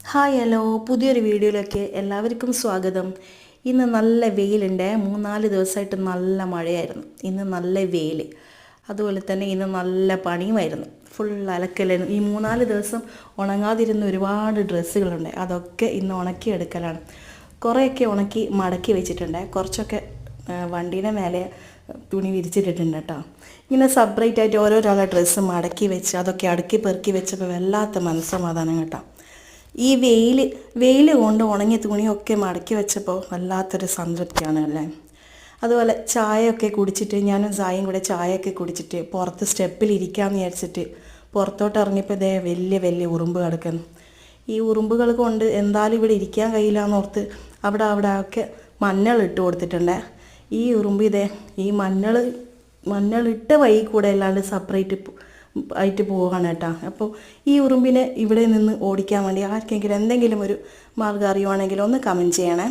Hi hello പുതിയൊരു വീഡിയോയിലേക്ക് എല്ലാവർക്കും സ്വാഗതം. ഇന്ന് നല്ല വെയിലുണ്ട്. 3-4 ദിവസമായിട്ട് നല്ല മഴയായിരുന്നു. ഇന്ന് നല്ല വെയിൽ, അതുപോലെ തന്നെ ഇന്ന് നല്ല പണിയുമായിരുന്നു. ഫുൾ അലക്കലായിരുന്നു. ഈ 3-4 ദിവസം ഉണങ്ങാതിരുന്ന ഒരുപാട് ഡ്രസ്സുകളുണ്ട്. അതൊക്കെ ഇന്ന് ഉണക്കിയെടുക്കലാണ്. കുറേയൊക്കെ ഉണക്കി മടക്കി വെച്ചിട്ടുണ്ട്. കുറച്ചൊക്കെ വണ്ടീൻ്റെ മേലെ തുണി വിരിച്ചിട്ടിട്ടുണ്ട് കേട്ടോ. ഇങ്ങനെ സെപ്പറേറ്റ് ആയിട്ട് ഓരോരാളെ ഡ്രസ്സ് മടക്കി വെച്ച് അതൊക്കെ അടുക്കി പെറുക്കി വെച്ചപ്പോൾ വല്ലാത്ത മനസ്സമാധാനം കേട്ടോ. ഈ വെയിൽ കൊണ്ട് ഉണങ്ങിയ തുണിയൊക്കെ മടക്കി വെച്ചപ്പോൾ വല്ലാത്തൊരു സംതൃപ്തിയാണ് അല്ലേ. അതുപോലെ ചായയൊക്കെ കുടിച്ചിട്ട് ഞാനും ചായയും കൂടെ ചായയൊക്കെ കുടിച്ചിട്ട് പുറത്ത് സ്റ്റെപ്പിൽ ഇരിക്കാമെന്ന് വിചാരിച്ചിട്ട് പുറത്തോട്ട് ഇറങ്ങിയപ്പോൾ ഇതേ വലിയ വലിയ ഉറുമ്പ് കിടക്കുന്നു. ഈ ഉറുമ്പുകൾ കൊണ്ട് എന്തായാലും ഇവിടെ ഇരിക്കാൻ കഴിയില്ല എന്നോർത്ത് അവിടെ ഒക്കെ മഞ്ഞൾ ഇട്ട് കൊടുത്തിട്ടുണ്ട്. ഈ ഉറുമ്പ് ഈ മഞ്ഞളിട്ട വഴി കൂടെ അല്ലാണ്ട് സെപ്പറേറ്റ് ആയിട്ട് പോവുകയാണ് കേട്ടോ. അപ്പോൾ ഈ ഉറുമ്പിനെ ഇവിടെ നിന്ന് ഓടിക്കാൻ വേണ്ടി ആർക്കെങ്കിലും എന്തെങ്കിലും ഒരു മാർഗ്ഗം അറിയുവാണെങ്കിൽ ഒന്ന് കമൻറ്റ് ചെയ്യണേ.